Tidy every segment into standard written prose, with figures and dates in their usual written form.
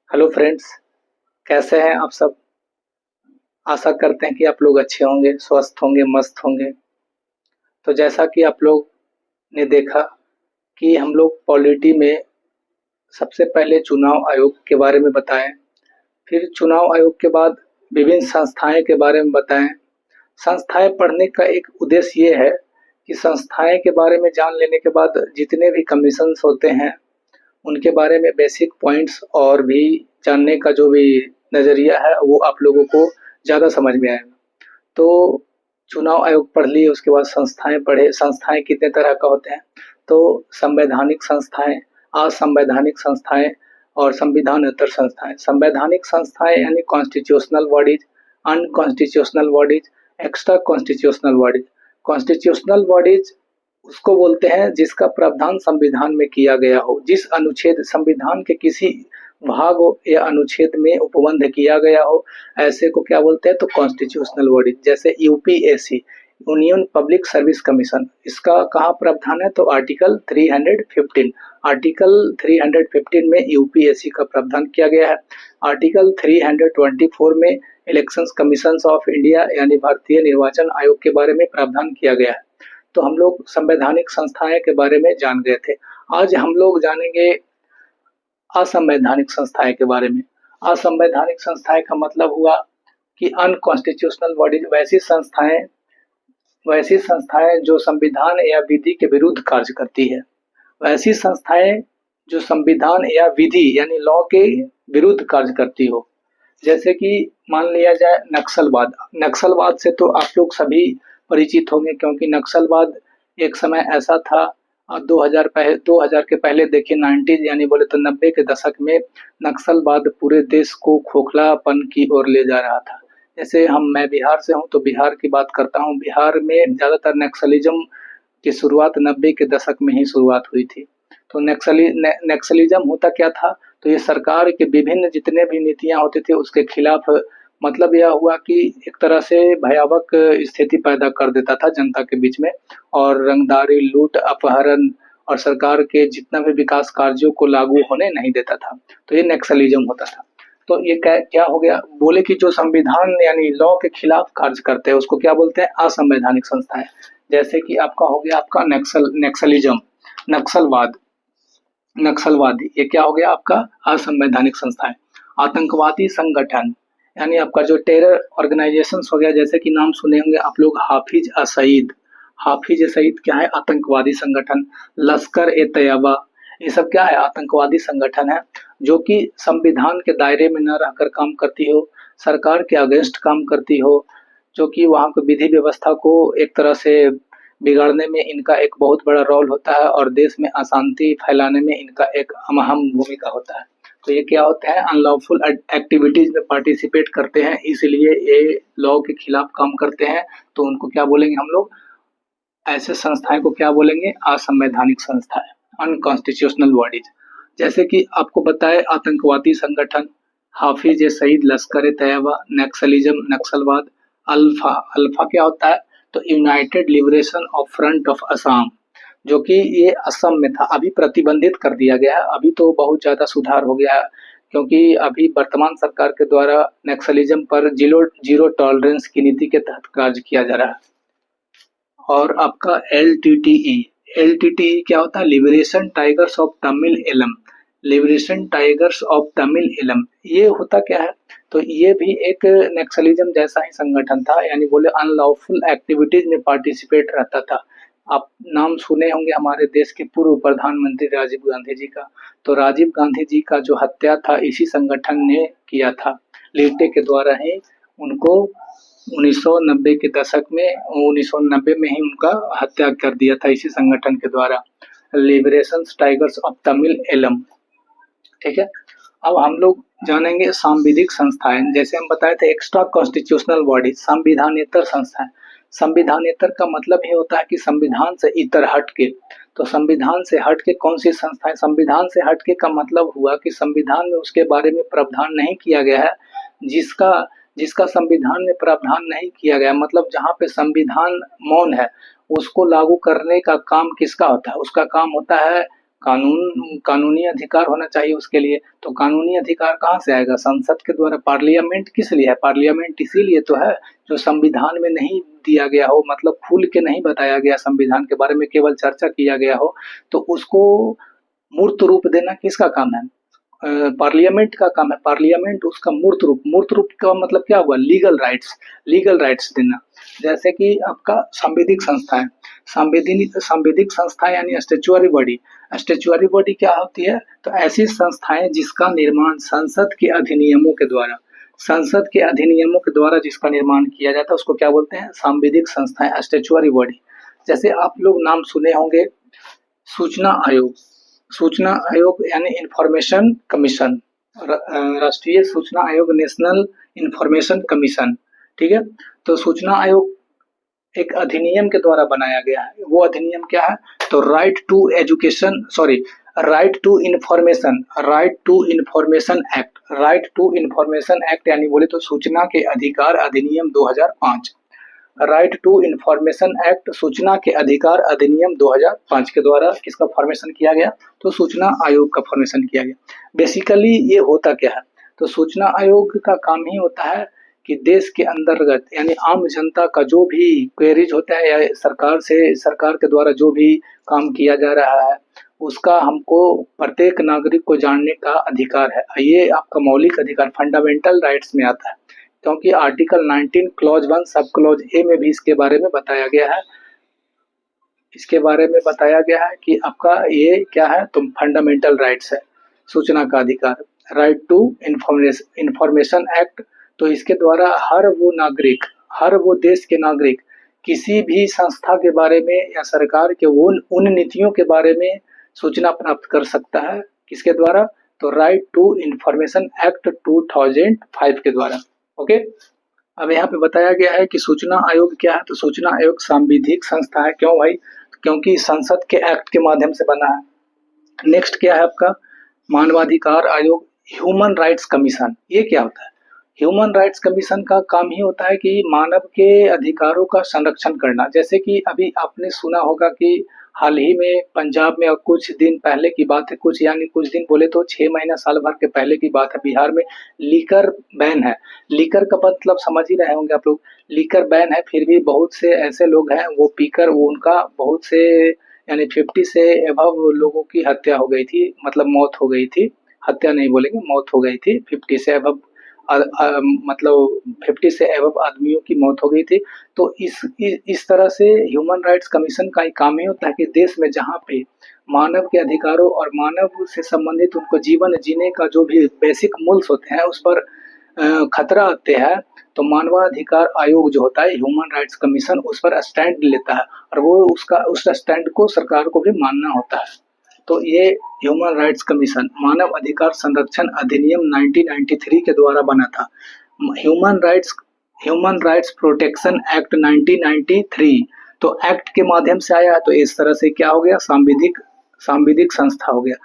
Hello friends, कैसे हैं आप सब। आशा करते हैं कि आप लोग अच्छे होंगे, स्वस्थ होंगे, मस्त होंगे। तो जैसा कि आप लोग ने देखा कि हम लोग पॉलिटी में सबसे पहले चुनाव आयोग के बारे में बताएं, फिर चुनाव आयोग के बाद विभिन्न संस्थाएं के बारे में बताएं। संस्थाएं पढ़ने का एक उद्देश्य ये है कि संस्थाएं के बारे में जान लेने के बाद जितने भी कमीशंस होते हैं उनके बारे में बेसिक पॉइंट्स और भी जानने का जो भी नज़रिया है वो आप लोगों को ज़्यादा समझ में आएगा। तो चुनाव आयोग पढ़ लिए, उसके बाद संस्थाएं पढ़े। संस्थाएं कितने तरह का होते हैं, तो संवैधानिक संस्थाएं, असंवैधानिक संस्थाएं और संविधानेतर संस्थाएं। संवैधानिक संस्थाएं यानी constitutional bodies, unconstitutional bodies, extra constitutional bodies. Constitutional bodies उसको बोलते हैं जिसका प्रावधान संविधान में किया गया हो, जिस अनुच्छेद संविधान के किसी भाग या अनुच्छेद में उपबंध किया गया हो, ऐसे को क्या बोलते हैं, तो कॉन्स्टिट्यूशनल बॉडी। जैसे UPSC, union public service commission, इसका कहाँ प्रावधान है, तो आर्टिकल 315। आर्टिकल 315 में यूपीएससी का प्रावधान किया गया है। आर्टिकल 324 में इलेक्शंस कमीशन ऑफ इंडिया यानी भारतीय निर्वाचन आयोग के बारे में प्रावधान किया गया है। तो हम लोग संवैधानिक संस्थाएं के बारे में जान गए थे। आज हम लोग जानेंगे असंवैधानिक संस्थाएं के बारे में। असंवैधानिक संस्थाएं का मतलब हुआ कि अनकॉन्स्टिट्यूशनल बॉडीज, वैसी संस्थाएं जो संविधान या विधि के विरुद्ध कार्य करती है। वैसी संस्थाएं जो संविधान या विधि यानी लॉ के विरुद्ध कार्य करती हो। जैसे कि मान लिया जाए नक्सलवाद। नक्सलवाद से तो आप लोग सभी परिचित होंगे, क्योंकि नक्सलवाद एक समय ऐसा था 2000 के पहले देखिए 90 यानी बोले तो 90 के दशक में नक्सलवाद पूरे देश को खोखलापन की ओर ले जा रहा था। जैसे मैं बिहार से हूँ तो बिहार की बात करता हूँ। बिहार में ज़्यादातर नक्सलिज्म की शुरुआत 90 के दशक में ही शुरुआत हुई थी। तो नक्सलिज्म होता क्या था, तो ये सरकार के विभिन्न जितने भी नीतियाँ होती थी उसके खिलाफ, मतलब यह हुआ कि एक तरह से भयावह स्थिति पैदा कर देता था जनता के बीच में, और रंगदारी, लूट, अपहरण और सरकार के जितना भी विकास कार्यों को लागू होने नहीं देता था। तो ये नक्सलिज्म होता था। तो ये क्या क्या हो गया, बोले कि जो संविधान यानी लॉ के खिलाफ कार्य करते हैं उसको क्या बोलते हैं, असंवैधानिक संस्थाएं। जैसे कि आपका हो गया आपका नक्सलिज्म, नक्सलवाद, नक्सलवादी, ये क्या हो गया आपका असंवैधानिक संस्थाएं। आतंकवादी संगठन यानी आपका जो टेरर ऑर्गेनाइजेशन हो गया, जैसे कि नाम सुने होंगे आप लोग हाफिज असईद। हाफिज सईद क्या है, आतंकवादी संगठन। लश्कर ए तैयबा, ये सब क्या है, आतंकवादी संगठन है, जो कि संविधान के दायरे में न रहकर काम करती हो, सरकार के अगेंस्ट काम करती हो, जो कि वहाँ की विधि व्यवस्था को एक तरह से बिगाड़ने में इनका एक बहुत बड़ा रोल होता है और देश में अशांति फैलाने में इनका एक अहम भूमिका होता है। तो ये क्या होता है, अनलॉफुल एक्टिविटीज में पार्टिसिपेट करते हैं, इसलिए ये लॉ के खिलाफ काम करते हैं। तो उनको क्या बोलेंगे हम लोग, ऐसे संस्थाएं को क्या बोलेंगे, असंवैधानिक संस्थाएं, अनकॉन्स्टिट्यूशनल बॉडीज। जैसे कि आपको बताए आतंकवादी संगठन, हाफिज ए सईद, लश्कर ए तैयबा, नक्सलिज्म, नक्सलवाद। अल्फा, अल्फा क्या होता है, तो United liberation of front of Assam, जो कि ये असम में था, अभी प्रतिबंधित कर दिया गया है। अभी तो बहुत ज़्यादा सुधार हो गया है, क्योंकि अभी वर्तमान सरकार के द्वारा नक्सलिज्म पर जीरो टॉलरेंस की नीति के तहत कार्य किया जा रहा है। और आपका एलटीटीई, एलटीटीई क्या होता है, liberation tigers of Tamil Eelam, liberation tigers of Tamil Eelam. ये होता क्या है, तो ये भी एक नक्सलिज्म जैसा ही संगठन था, यानी बोले अनलॉफुल एक्टिविटीज में पार्टिसिपेट रहता था। आप नाम सुने होंगे हमारे देश के पूर्व प्रधानमंत्री राजीव गांधी जी का। तो राजीव गांधी जी का जो हत्या था इसी संगठन ने किया था, लिट्टे के द्वारा ही उनको 1990 के दशक में, 1990 में ही उनका हत्या कर दिया था इसी संगठन के द्वारा, liberation tigers of Tamil Eelam. ठीक है, अब हम लोग जानेंगे सांविधिक संस्थाएं। जैसे हम बताए थे एक्स्ट्रा कॉन्स्टिट्यूशनल बॉडी, संविधानेतर संस्थाएं। संविधानेतर का मतलब ये होता है कि संविधान से इतर हट के। तो संविधान से हट के कौन सी संस्थाएं, संविधान से हट के का मतलब हुआ कि संविधान में उसके बारे में प्रावधान नहीं किया गया है, जिसका जिसका संविधान में प्रावधान नहीं किया गया, मतलब जहाँ पे संविधान मौन है उसको लागू करने का काम किसका होता है, उसका काम होता है कानूनी अधिकार होना चाहिए उसके लिए। तो कानूनी अधिकार कहाँ से आएगा? संसद के द्वारा। पार्लियामेंट किस लिए है? पार्लियामेंट इसीलिए तो है जो संविधान में नहीं दिया गया हो, मतलब खुल के नहीं बताया गया संविधान के बारे में, केवल चर्चा किया गया हो, तो उसको मूर्त रूप देना किसका काम है? पार्लियामेंट का काम है। पार्लियामेंट उसका मूर्त रूप का मतलब क्या हुआ? लीगल राइट्स देना। जैसे कि आपका सांविधिक संस्था है, सांविधिक संस्था यानी स्टेचुअरी बॉडी क्या होती है? तो ऐसी संस्थाएं जिसका निर्माण संसद के अधिनियमों के द्वारा जिसका निर्माण किया जाता है उसको क्या बोलते हैं? सांविधिक संस्थाएं, स्टेचुअरी बॉडी। जैसे आप लोग नाम सुने होंगे सूचना आयोग यानी इंफॉर्मेशन कमीशन, राष्ट्रीय सूचना आयोग, नेशनल इंफॉर्मेशन कमीशन, ठीक है। तो सूचना आयोग एक अधिनियम के द्वारा बनाया गया है। वो अधिनियम क्या है? तो राइट टू इन्फॉर्मेशन एक्ट यानी बोले तो सूचना के अधिकार अधिनियम 2005। राइट टू इन्फॉर्मेशन एक्ट, सूचना के अधिकार अधिनियम 2005 के द्वारा किसका फॉर्मेशन किया गया? तो सूचना आयोग का फॉर्मेशन किया गया। बेसिकली ये होता क्या है? तो सूचना आयोग का काम ही होता है कि देश के अंतर्गत यानी आम जनता का जो भी क्वेरीज होता है या सरकार के द्वारा जो भी काम किया जा रहा है उसका हमको प्रत्येक नागरिक को जानने का अधिकार है। ये आपका मौलिक अधिकार फंडामेंटल राइट्स में आता है, क्योंकि article 19 clause 1 sub clause A में भी इसके बारे में बताया गया है कि आपका ये क्या है? तो फंडामेंटल राइट्स है, सूचना का अधिकार। राइट टू इंफॉर्मेशन एक्ट, तो इसके द्वारा हर वो देश के नागरिक किसी भी संस्था के बारे में या सरकार के उन नीतियों के बारे में सूचना प्राप्त कर सकता है। किसके द्वारा? तो राइट टू इंफॉर्मेशन एक्ट 2005 के द्वारा। ओके, अब यहाँ पे बताया गया है कि सूचना आयोग क्या है? तो सूचना आयोग सांविधिक संस्था है। क्यों भाई? क्योंकि संसद के एक्ट के माध्यम से बना है। नेक्स्ट क्या है आपका? मानवाधिकार आयोग, ह्यूमन राइट्स कमीशन। ये क्या होता है? ह्यूमन राइट्स कमीशन का काम ही होता है कि मानव के अधिकारों का संरक्षण करना। जैसे कि अभी आपने सुना होगा कि हाल ही में पंजाब में, और कुछ दिन पहले की बात है, कुछ दिन बोले तो 6 महीना साल भर के पहले की बात है, बिहार में लीकर बैन है। लीकर का मतलब समझ ही रहे होंगे आप लोग। लीकर बैन है, फिर भी बहुत से ऐसे लोग हैं वो पीकर, वो उनका बहुत से यानी 50 से अबव लोगों की हत्या हो गई थी, मतलब मौत हो गई थी। हत्या नहीं बोलेंगे, मौत हो गई थी। 50 से अबव मतलब 50 से अबव आदमियों की मौत हो गई थी। तो इस तरह से ह्यूमन राइट्स कमीशन का ही काम ही होता है कि देश में जहाँ पे मानव के अधिकारों और मानव से संबंधित उनको जीवन जीने का जो भी बेसिक मूल्य होते हैं उस पर खतरा आते हैं, तो मानवाधिकार आयोग जो होता है, ह्यूमन राइट्स कमीशन, उस पर स्टैंड लेता है और वो उस स्टैंड को सरकार को भी मानना होता है। तो ये ह्यूमन राइट्स कमीशन मानव अधिकार संरक्षण अधिनियम 1993 के द्वारा बना था। ह्यूमन राइट्स प्रोटेक्शन एक्ट 1993, तो एक्ट के माध्यम से आया। तो इस तरह से क्या हो गया? सांविधिक संस्था हो गया।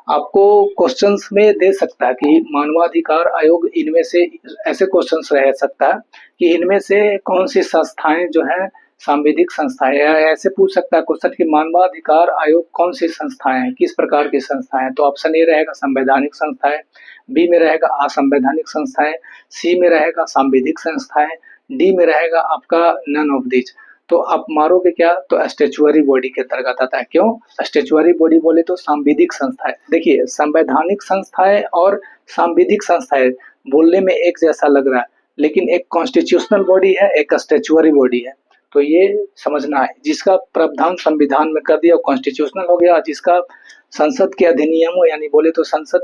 आपको क्वेश्चंस में दे सकता है कि मानवाधिकार आयोग, इनमें से ऐसे क्वेश्चंस रह सकता है कि इनमें से कौन सी संस्थाएं जो है सांविधिक संस्थाएं, या ऐसे पूछ सकता है क्वेश्चन कि मानवाधिकार आयोग कौन सी संस्थाएं हैं, किस प्रकार की संस्थाएं हैं। तो ऑप्शन ए रहेगा संवैधानिक संस्थाएं, बी में रहेगा असंवैधानिक संस्थाएं, सी में रहेगा सांविधिक संस्थाएं, डी में रहेगा आपका नन ऑफ दिस। तो आप मारोगे क्या? तो स्टेचुअरी बॉडी के अंतर्गत आता है। क्यों स्टेचुअरी बॉडी बोले? तो सांविधिक संस्थाएं। देखिए, संवैधानिक संस्थाएं और सांविधिक संस्थाएं बोलने में एक जैसा लग रहा है, लेकिन एक कॉन्स्टिट्यूशनल बॉडी है, एक स्टेचुअरी बॉडी है। तो ये समझना है, जिसका प्रावधान संविधान में कर दिया कॉन्स्टिट्यूशनल हो गया, जिसका संसद के अधिनियमों यानी बोले तो संसद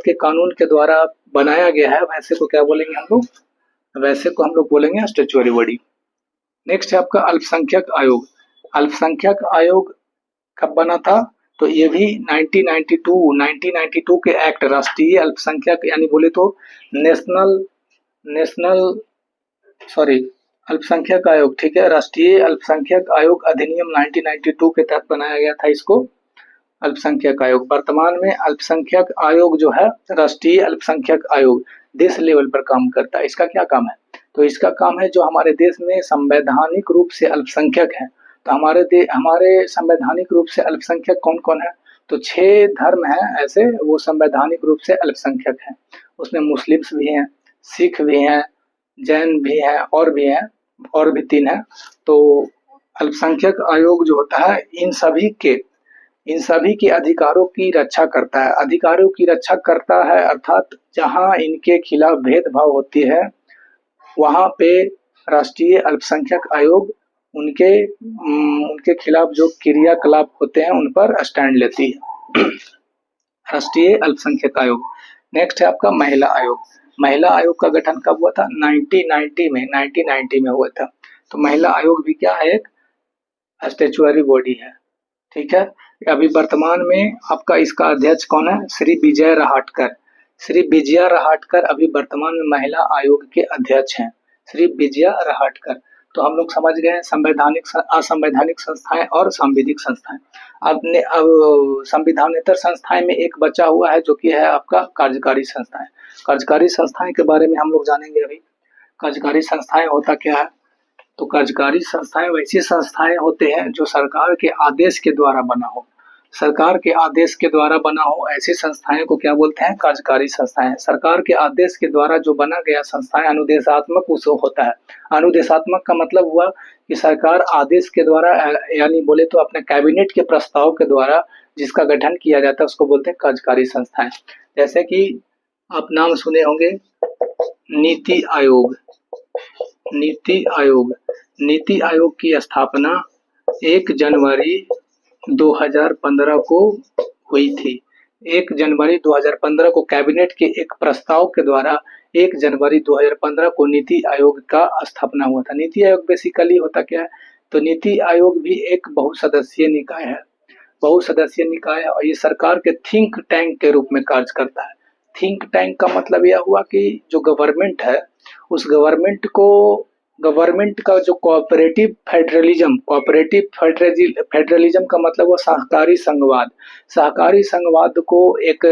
के कानून के द्वारा बनाया गया है, वैसे को क्या बोलेंगे हम लोग? वैसे को हम लोग बोलेंगे स्टेचुअरी बॉडी। नेक्स्ट है आपका अल्पसंख्यक आयोग। अल्पसंख्यक आयोग कब बना था? तो ये भी 1992 के एक्ट, राष्ट्रीय अल्पसंख्यक यानी बोले तो अल्पसंख्यक आयोग, ठीक है, राष्ट्रीय अल्पसंख्यक आयोग अधिनियम 1992 के तहत बनाया गया था इसको अल्पसंख्यक आयोग। वर्तमान में अल्पसंख्यक आयोग जो है, राष्ट्रीय अल्पसंख्यक आयोग, देश लेवल पर काम करता है। इसका क्या काम है? तो इसका काम है जो हमारे देश में संवैधानिक रूप से अल्पसंख्यक हैं, तो हमारे संवैधानिक रूप से अल्पसंख्यक कौन-कौन है? तो 6 धर्म हैं ऐसे, वो संवैधानिक रूप से अल्पसंख्यक हैं। उसमें मुस्लिम्स भी हैं, सिख भी हैं, जैन भी हैं और भी हैं, और भी 3 हैं। तो अल्पसंख्यक आयोग जो होता है इन सभी के अधिकारों की रक्षा करता है। अधिकारों की रक्षा करता है अर्थात जहाँ इनके खिलाफ भेदभाव होती है, वहाँ पे राष्ट्रीय अल्पसंख्यक आयोग उनके खिलाफ जो क्रियाकलाप होते हैं उन पर स्टैंड लेती है। राष्ट्रीय अल्पसंख्यक आयोग। नेक्स्ट है आपका महिला आयोग। महिला आयोग का गठन कब हुआ था? 1990 में हुआ था। तो महिला आयोग भी क्या है? एक स्टैट्यूटरी बॉडी है, ठीक है। अभी वर्तमान में आपका इसका अध्यक्ष कौन है? श्री विजय रहाटकर। श्री विजया रहाटकर अभी वर्तमान में महिला आयोग के अध्यक्ष हैं, श्री विजया रहाटकर। तो हम लोग समझ गए संवैधानिक असंवैधानिक संस्थाएं और सांविधिक संस्थाएं। अब संविधानेतर संस्थाएं में एक बचा हुआ है जो कि है आपका कार्यकारी संस्थाएं। कार्यकारी संस्थाएं के बारे में हम लोग जानेंगे अभी। कार्यकारी संस्थाएं होता क्या है? तो कार्यकारी संस्थाएं वैसी संस्थाएं होते हैं जो सरकार के आदेश के द्वारा बना हो। सरकार के आदेश के द्वारा बना हो ऐसी संस्थाएं को क्या बोलते हैं? कार्यकारी संस्थाएं। सरकार के आदेश के द्वारा जो बना गया संस्थाएं अनुदेशात्मक उसको होता है। अनुदेशात्मक का मतलब हुआ कि सरकार आदेश के द्वारा यानी बोले तो अपने कैबिनेट के प्रस्ताव के द्वारा जिसका गठन किया जाता है उसको बोलते हैं कार्यकारी संस्थाएं। जैसे कि आप नाम सुने होंगे नीति आयोग। नीति आयोग, नीति आयोग की स्थापना 1 जनवरी 2015 को हुई थी। 1 जनवरी 2015 को कैबिनेट के एक प्रस्ताव के द्वारा 1 जनवरी 2015 को नीति आयोग का स्थापना हुआ था। नीति आयोग बेसिकली होता क्या है? तो नीति आयोग भी एक बहुसदस्यीय निकाय है। बहुसदस्यीय निकाय है और ये सरकार के थिंक टैंक के रूप में कार्य करता है। थिंक टैंक का मतलब यह हुआ कि जो गवर्नमेंट है उस गवर्नमेंट का जो कोऑपरेटिव फेडरलिज्म का मतलब वो सहकारी संघवाद। सहकारी संघवाद को एक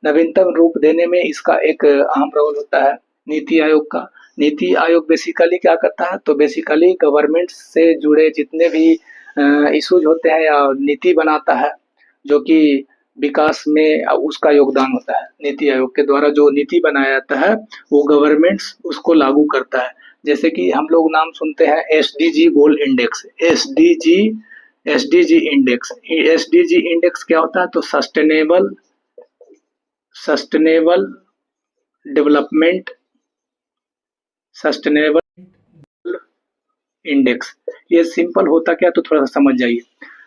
नवीनतम रूप देने में इसका एक अहम रोल होता है नीति आयोग का। नीति आयोग बेसिकली क्या करता है? तो बेसिकली गवर्नमेंट से जुड़े जितने भी इश्यूज होते हैं या नीति बनाता है जो कि विकास में उसका योगदान होता है। नीति आयोग के द्वारा जो नीति बनाया जाता है वो गवर्नमेंट्स उसको लागू करता है। जैसे कि हम लोग नाम सुनते हैं एसडीजी गोल इंडेक्स। एसडीजी इंडेक्स क्या होता है? तो सस्टेनेबल डेवलपमेंट इंडेक्स। ये सिंपल होता क्या तो थोड़ा सा समझ जाइए।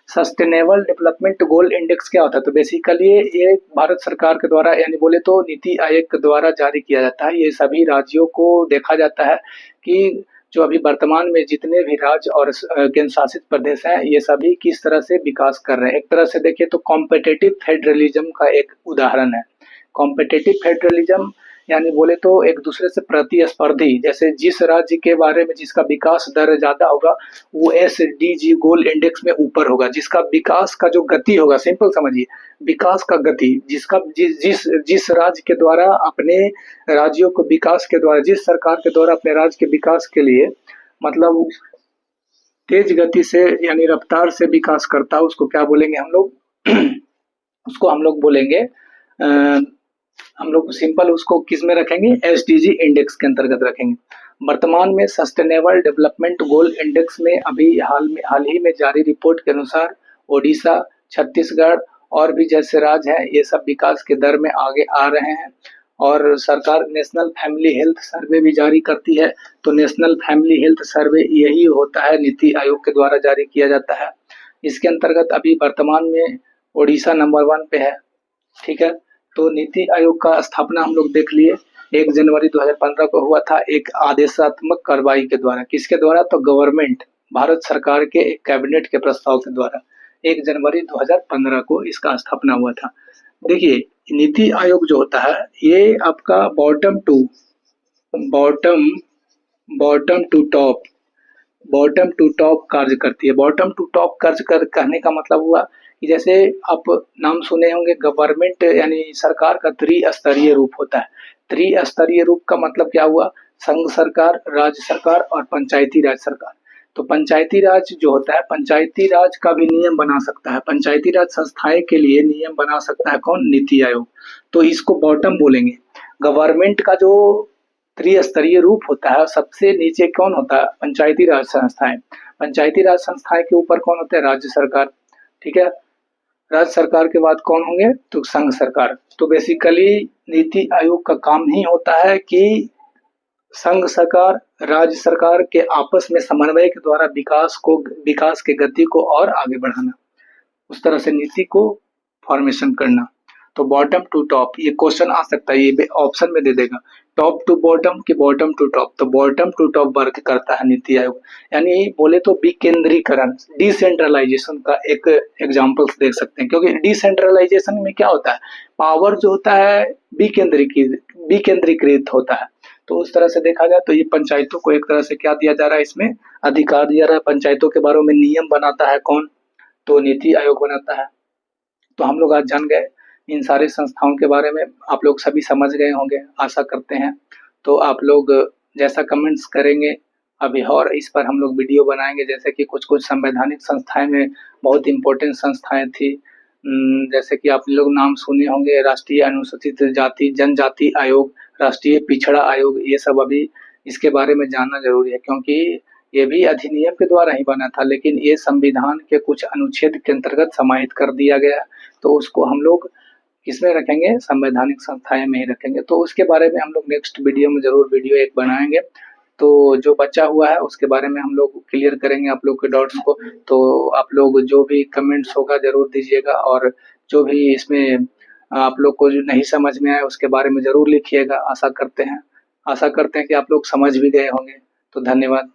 सस्टेनेबल डेवलपमेंट गोल इंडेक्स क्या होता है? तो बेसिकली ये भारत सरकार के द्वारा यानी बोले तो नीति आयोग के द्वारा जारी किया जाता है। ये सभी राज्यों को देखा जाता है कि जो अभी वर्तमान में जितने भी राज्य और केंद्र शासित प्रदेश हैं ये सभी किस तरह से विकास कर रहे हैं। एक तरह से देखिए तो कॉम्पिटिटिव फेडरलिज्म का एक उदाहरण है। कॉम्पिटिटिव फेडरलिज्म यानी बोले तो एक दूसरे से प्रतिस्पर्धी, जैसे जिस राज्य के बारे में जिसका विकास दर ज्यादा होगा वो एसडीजी गोल इंडेक्स में ऊपर होगा। जिसका विकास का जो गति होगा, सिंपल समझिए, विकास का गति जिस राज्य के द्वारा अपने राज्यों को विकास के द्वारा जिस सरकार के द्वारा अपने राज्य के विकास के लिए मतलब तेज गति से यानी रफ्तार से विकास करता है उसको क्या बोलेंगे हम लोग? उसको हम लोग बोलेंगे हम लोग सिंपल उसको किस में रखेंगे? एसडीजी इंडेक्स के अंतर्गत रखेंगे। वर्तमान में सस्टेनेबल डेवलपमेंट गोल इंडेक्स में अभी हाल ही में जारी रिपोर्ट के अनुसार ओडिशा, छत्तीसगढ़ और भी जैसे राज्य हैं ये सब विकास के दर में आगे आ रहे हैं। और सरकार नेशनल फैमिली हेल्थ सर्वे भी जारी करती है। तो नेशनल फैमिली हेल्थ सर्वे यही होता है, नीति आयोग के द्वारा जारी किया जाता है। इसके अंतर्गत अभी वर्तमान में ओडिशा नंबर 1 पे है, ठीक है। तो नीति आयोग का स्थापना हम लोग देख लिए 1 जनवरी 2015 को हुआ था एक आदेशात्मक कार्रवाई के द्वारा। किसके द्वारा? तो गवर्नमेंट भारत सरकार के एक कैबिनेट के प्रस्ताव के द्वारा 1 जनवरी 2015 को इसका स्थापना हुआ था। देखिए नीति आयोग जो होता है ये आपका बॉटम टू टॉप कार्य करती है। बॉटम टू टॉप कार्य कहने का मतलब हुआ कि जैसे आप नाम सुने होंगे गवर्नमेंट यानी सरकार का त्रिस्तरीय रूप होता है। त्रिस्तरीय रूप का मतलब क्या हुआ? संघ सरकार, राज्य सरकार और पंचायती राज सरकार। तो पंचायती राज जो होता है, पंचायती राज का भी नियम बना सकता है, पंचायती राज संस्थाएं के लिए नियम बना सकता है कौन? नीति आयोग। तो इसको बॉटम बोलेंगे। गवर्नमेंट का जो त्रिस्तरीय रूप होता है, सबसे नीचे कौन होता है? पंचायती राज संस्थाएं। पंचायती राज संस्थाएं के ऊपर कौन होते हैं? राज्य सरकार। ठीक है, राज्य सरकार के बाद कौन होंगे? तो संघ सरकार। तो बेसिकली नीति आयोग का काम ही होता है कि संघ सरकार, राज्य सरकार के आपस में समन्वय के द्वारा विकास के गति को और आगे बढ़ाना, उस तरह से नीति को फॉर्मेशन करना। तो बॉटम टू टॉप ये क्वेश्चन आ सकता है, ये ऑप्शन में दे देगा, टॉप टू बॉटम कि बॉटम टू टॉप। तो बॉटम टू टॉप वर्क करता है नीति आयोग। यानी बोले तो विकेंद्रीकरण, डिसेंट्रलाइजेशन का एक एग्जांपल्स देख सकते हैं, क्योंकि डिसेंट्रलाइजेशन में क्या होता है? पावर जो होता है विकेंद्रीकृत होता है। तो उस तरह से देखा जाए तो ये पंचायतों को एक तरह से क्या दिया जा रहा है? इसमें अधिकार दिया रहा है। पंचायतों के बारे में नियम बनाता है कौन? तो नीति आयोग बनाता है। तो हम लोग आज जान गए इन सारे संस्थाओं के बारे में, आप लोग सभी समझ गए होंगे, आशा करते हैं। तो आप लोग जैसा कमेंट्स करेंगे अभी और इस पर हम लोग वीडियो बनाएंगे। जैसे कि कुछ कुछ संवैधानिक संस्थाएं में बहुत इम्पोर्टेंट संस्थाएं थी, जैसे कि आप लोग नाम सुने होंगे, राष्ट्रीय अनुसूचित जाति जनजाति आयोग, राष्ट्रीय पिछड़ा आयोग। ये सब अभी इसके बारे में जानना जरूरी है, क्योंकि ये भी अधिनियम के द्वारा ही बना था, लेकिन ये संविधान के कुछ अनुच्छेद के अंतर्गत समाहित कर दिया गया। तो उसको हम लोग किसमें रखेंगे? संवैधानिक संस्थाएं में ही रखेंगे। तो उसके बारे में हम लोग नेक्स्ट वीडियो में जरूर वीडियो एक बनाएंगे। तो जो बचा हुआ है उसके बारे में हम लोग क्लियर करेंगे आप लोग के डाउट्स को। तो आप लोग जो भी कमेंट्स होगा जरूर दीजिएगा, और जो भी इसमें आप लोग को जो नहीं समझ में आया उसके बारे में जरूर लिखिएगा। आशा करते हैं कि आप लोग समझ भी गए होंगे। तो धन्यवाद।